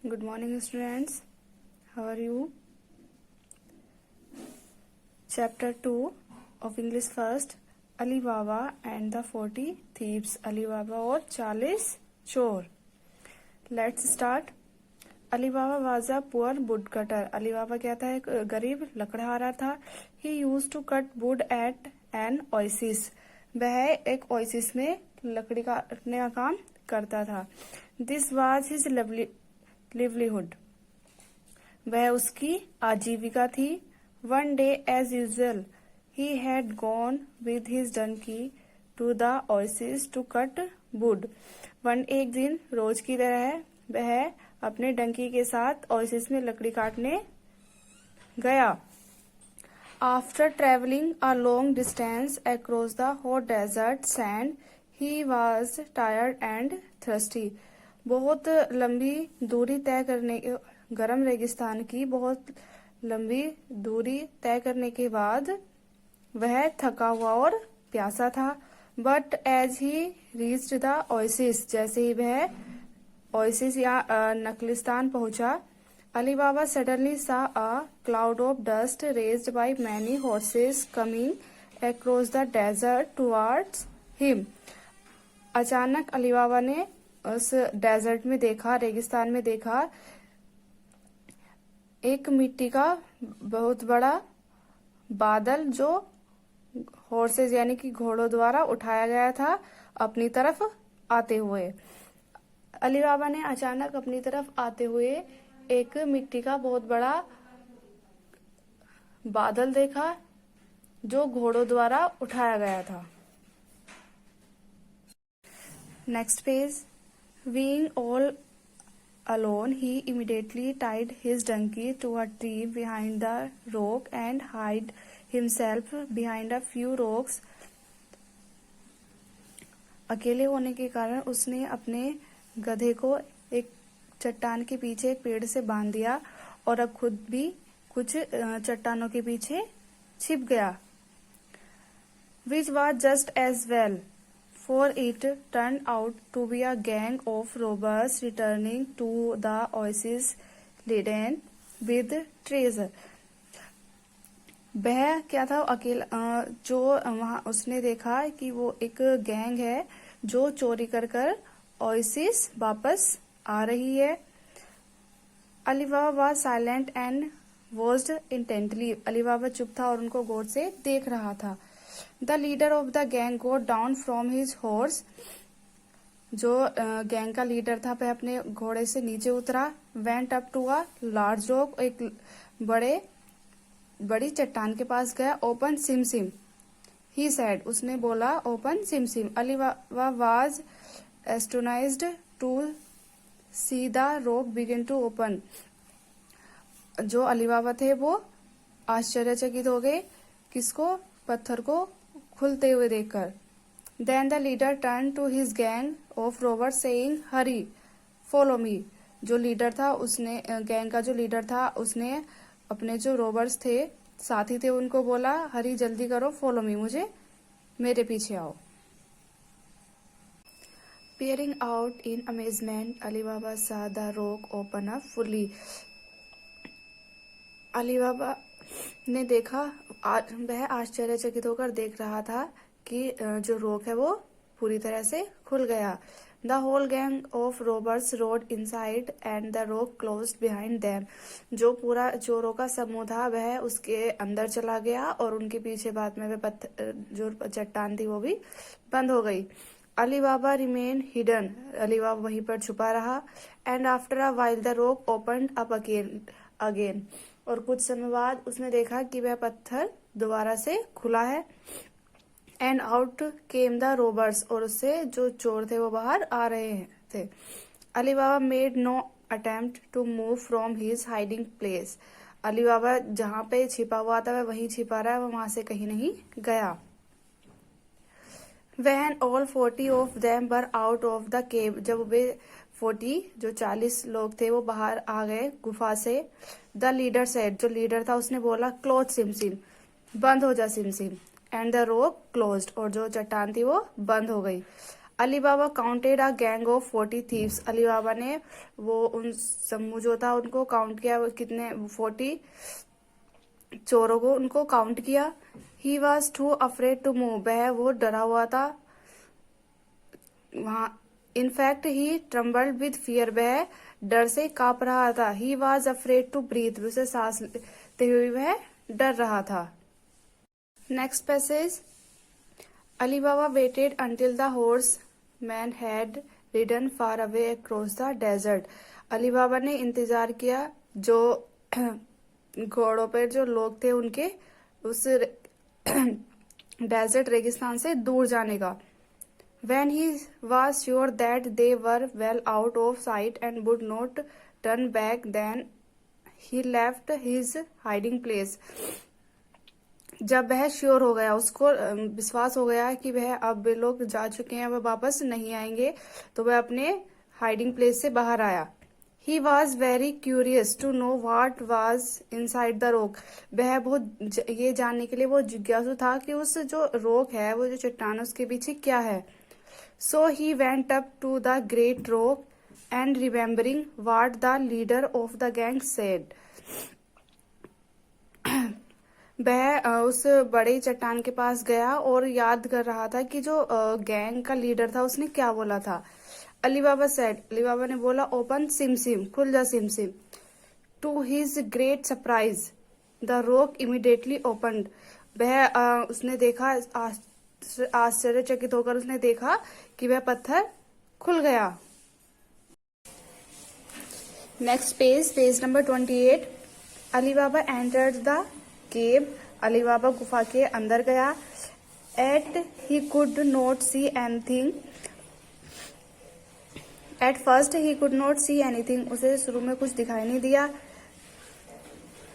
Good morning, students. How are you? Chapter 2 of English First, Ali Baba and the 40 Thieves. Ali Baba और 40 चोर. Let's start. Ali Baba was a poor woodcutter. Ali Baba क्या था? एक गरीब लकड़हारा था. He used to cut wood at an oasis. वह एक oasis में लकड़ी काटने का काम करता था. This was his livelihood. वह उसकी आजीविका थी. One day, as usual, he had gone with his donkey to the oasis to cut wood. एक दिन रोज की तरह वह अपने डंकी के साथ ओएसिस में लकड़ी काटने गया. After traveling a long distance across the hot desert sand, he was tired and thirsty. बहुत लंबी दूरी तय करने गर्म रेगिस्तान की बहुत लंबी दूरी तय करने के बाद वह थका हुआ और प्यासा था. But as he reached the oasis, जैसे ही वह ओएसिस या नकलिस्तान पहुंचा, Ali Baba suddenly saw a cloud of dust raised by many horses coming across the desert towards him. अचानक अली बाबा ने उस डेजर्ट में देखा, रेगिस्तान में देखा, एक मिट्टी का बहुत बड़ा बादल जो हॉर्सेस यानी कि घोड़ों द्वारा उठाया गया था अपनी तरफ आते हुए. अली बाबा ने अचानक अपनी तरफ आते हुए एक मिट्टी का बहुत बड़ा बादल देखा जो घोड़ों द्वारा उठाया गया था. Next page. Being all alone, he immediately tied his donkey to a tree behind the rock and hid himself behind a few rocks. अकेले होने के कारण उसने अपने गधे को एक चट्टान के पीछे एक पेड़ से बांध दिया और अब खुद भी कुछ चट्टानों के पीछे छिप गया. Which was just as well, for it turned out to be a gang of robbers returning to the oasis laden with treasure. वह क्या था? अकेला जो वहां उसने देखा कि वो एक गैंग है जो चोरी कर कर ओएसिस वापस आ रही है. अली बाबा was silent and watched intently. Ali बाबा चुप था और उनको गौर से देख रहा था. The leader of the gang got down from his horse. जो गैंग का लीडर था वह अपने घोड़े से नीचे उतरा. Went up to a large rock. एक बड़ी चट्टान के पास गया. Open sim sim, he said. उसने बोला open sim sim. Ali Baba was astonished to see the rock begin to open. जो अली बाबा थे वो आश्चर्यचकित हो गए. किसको? पत्थर को खुलते हुए देखकर. Then the leader turned to his gang of robbers saying, "Hurry, follow me." जो लीडर था उसने गैंग का जो लीडर था उसने अपने जो रोबर्स थे साथी थे उनको बोला, हरी जल्दी करो, फॉलो मी, मुझे मेरे पीछे आओ. Peering out in amazement, Ali Baba saw the rock open up fully. Ali Baba ने देखा, वह आश्चर्यचकित होकर देख रहा था कि जो रोक है वो पूरी तरह से खुल गया. The whole gang of robbers rode inside and the rock closed behind them. जो पूरा चोरों का समूह था वह उसके अंदर चला गया और उनके पीछे बाद में वह पत्थर जो चट्टान थी वो भी बंद हो गई. अली बाबा remained hidden. अली बाबा वहीं पर छुपा रहा. And after a while the rock opened up again. और कुछ समय बाद उसने देखा कि वह पत्थर दोबारा से खुला है. And out came the robbers. और उससे जो चोर थे वो बाहर आ रहे थे. Ali Baba made no attempt to move from his hiding place. Ali Baba जहाँ पे छिपा हुआ था वह वहीं छिपा रहा है, वह वहां से कहीं नहीं गया. When all 40 of them were out of the cave, जब वे 40 जो 40 लोग थे वो बाहर आ गए गुफा से. द लीडर सेड, जो लीडर था उसने बोला, क्लोज सिम सिम, बंद हो जा सिम सिम. And the rock closed. और जो चट्टान थी वो बंद हो गई. Ali Baba counted a gang of 40 thieves. Ali Baba ने वो उन समूह जो था उनको काउंट किया, कितने 40 चोरों को उनको काउंट किया। He was too afraid to move, वह वो डरा हुआ था वहां। In fact he trembled with fear, वह डर से कांप रहा था। He was afraid to breathe, उसे सांस लेते हुए वह डर रहा था। Next passage. Ali Baba waited until the horseman had ridden far away across the desert. Ali Baba ने इंतजार किया जो घोड़ों पर जो लोग थे उनके उस डेजर्ट रेगिस्तान से दूर जाने का। When he was sure that they were well out of sight and would not turn back, then he left his hiding place. जब वह श्योर हो गया, उसको विश्वास हो गया कि वह अब वे लोग जा चुके हैं, वह वापस नहीं आएंगे, तो वह अपने हाइडिंग प्लेस से बाहर आया। He was very curious to know what was inside the rock. वह बहुत ये जानने के लिए वो जिज्ञासु था कि उस जो रोक है, वो जो चट्टान है, उसके पीछे क्या है। So he went up to the great rock and remembering what the leader of the gang said. वह उस बड़े चट्टान के पास गया और याद कर रहा था कि जो गैंग का लीडर था उसने क्या बोला था। Ali Baba said, Ali Baba ने बोला, ओपन सिम सिम, खुल जा सिम सिम। To his great surprise the rock immediately opened. वह उसने देखा, आश्चर्यचकित होकर उसने देखा कि वह पत्थर खुल गया। Next page, page number 28। Ali Baba entered the cave. Ali Baba गुफा के अंदर गया। At he could not see anything. At first he could not see anything, उसे शुरू में कुछ दिखाई नहीं दिया।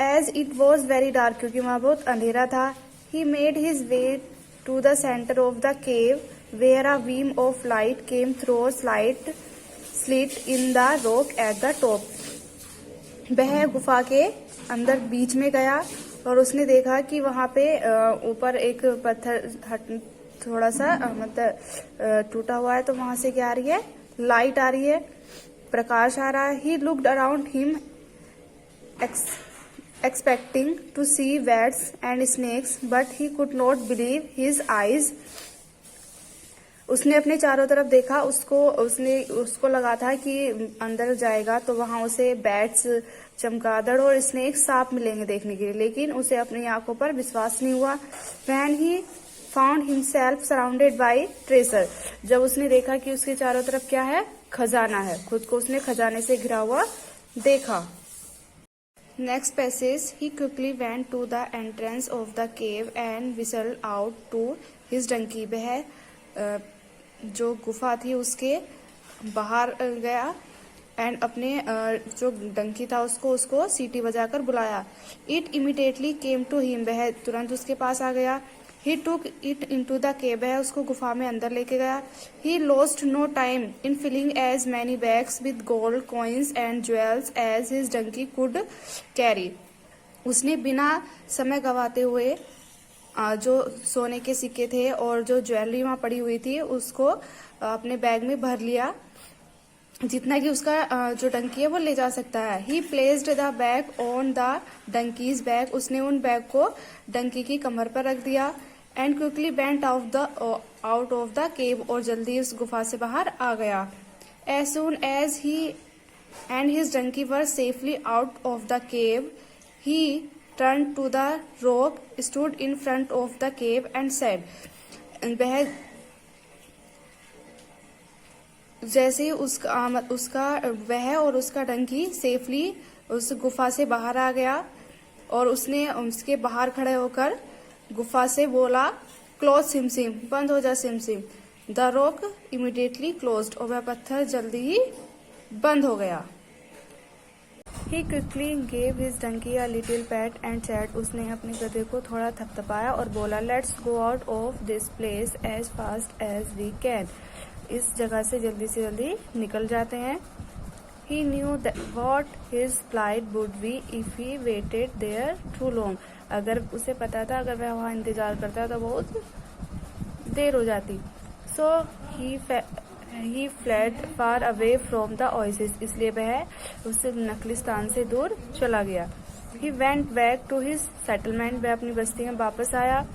As it was very dark, क्योंकि वहां बहुत अंधेरा था। He made his way to the center of the cave where a beam of light came through a slit in the rock at the top. वह गुफा के अंदर बीच में गया और उसने देखा कि वहां पे ऊपर एक पत्थर थोड़ा सा मतलब टूटा हुआ है, तो वहां से क्या आ रही है, लाइट आ रही है, प्रकाश आ रहा है। He looked around him expecting to see bats and snakes, but he could not believe his eyes. उसने अपने चारों तरफ देखा, उसको लगा था कि अंदर जाएगा तो वहां उसे बैट्स, चमगादड़ और स्नेक सांप मिलेंगे देखने के लिए, लेकिन उसे अपनी आंखों पर विश्वास नहीं हुआ। When he found himself surrounded by treasure, जब उसने देखा कि उसके चारों तरफ क्या है, खजाना है, खुद को उसने खजाने से घिरा हुआ देखा। Next passage, he quickly went to the entrance of the cave and whistled out to his donkey. वह जो गुफा थी उसके बाहर गया एंड अपने जो डंकी था उसको सीटी बजाकर बुलाया। It immediately came to him, वह तुरंत उसके पास आ गया। He took it into the cave, वह उसको गुफा में अंदर लेके गया। He lost no time in filling as many bags with gold coins and jewels as his donkey could carry. उसने बिना समय गवाते हुए जो सोने के सिक्के थे और जो ज्वेलरी वहां पड़ी हुई थी उसको अपने बैग में भर लिया, जितना कि उसका जो डंकी है वो ले जा सकता है। He placed the bag on the donkey's back, उसने उन बैग को डंकी की कमर पर रख दिया। And quickly went out of the cave, और जल्दी उस गुफा से बाहर आ गया। As soon as he and his donkey were safely out of the cave, he turned to the rock, stood in front of the cave and said, जैसे ही वह और उसका डंकी सेफली उस गुफा से बाहर आ गया और उसने उसके बाहर खड़े होकर गुफा से बोला, क्लोज सिम सिम, बंद हो जा सिम SIM. The rock immediately closed, और वह पत्थर जल्दी ही बंद हो गया। He quickly gave his donkey a little pat and said, उसने अपने गधे को थोड़ा थपथपाया और बोला, let's go out of this place as fast as we can, इस जगह से जल्दी निकल जाते हैं। He knew that what his plight would be if he waited there too long. अगर उसे पता था अगर वह वहां इंतजार करता तो बहुत देर हो जाती। So he fled far away from the oasis, इसलिए वह उस नकलिस्तान से दूर चला गया। He went back to his settlement, वह अपनी बस्ती में वापस आया।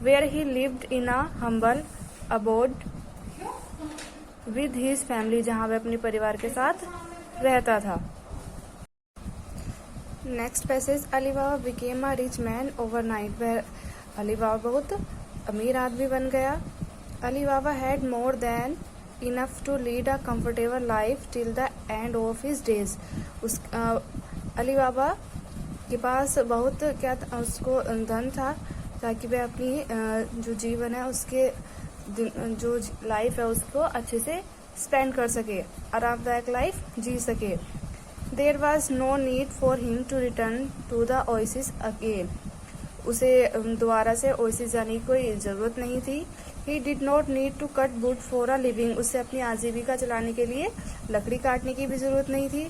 Where he lived in a humble abode with his family, जहाँ वह अपने परिवार के साथ रहता था। Next passage, Ali Baba became a rich man overnight, वह अली बाबा बहुत अमीर आदमी बन गया। Ali Baba had more than enough to lead a comfortable life till the end of his days, Ali Baba के पास बहुत उसको धन था ताकि वह अपनी जो जीवन है उसके जो लाइफ है उसको अच्छे से स्पेंड कर सके, आरामदायक लाइफ जी सके। There was no need for him to return to the oasis again, उसे दोबारा से ओएसिस जाने की कोई जरूरत नहीं थी। He did not need to cut wood for a living, उसे अपनी आजीविका चलाने के लिए लकड़ी काटने की भी जरूरत नहीं थी।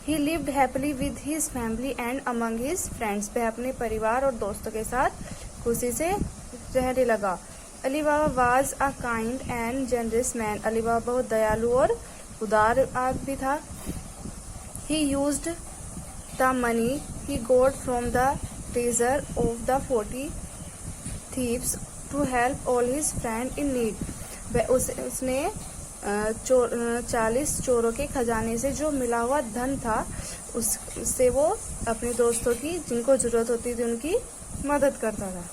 ही lived happily with his family and among his friends, वह अपने परिवार और दोस्तों के साथ खुशी से रहने लगा। Ali Baba was a kind and generous man, Ali Baba बहुत दयालु और उदार आदमी था। He used the money he got from the treasure of the 40 thieves to help all his friend in need, उसने 40 चोरों के खजाने से जो मिला हुआ धन था उससे वो अपने दोस्तों की जिनको जरूरत होती थी उनकी मदद करता था।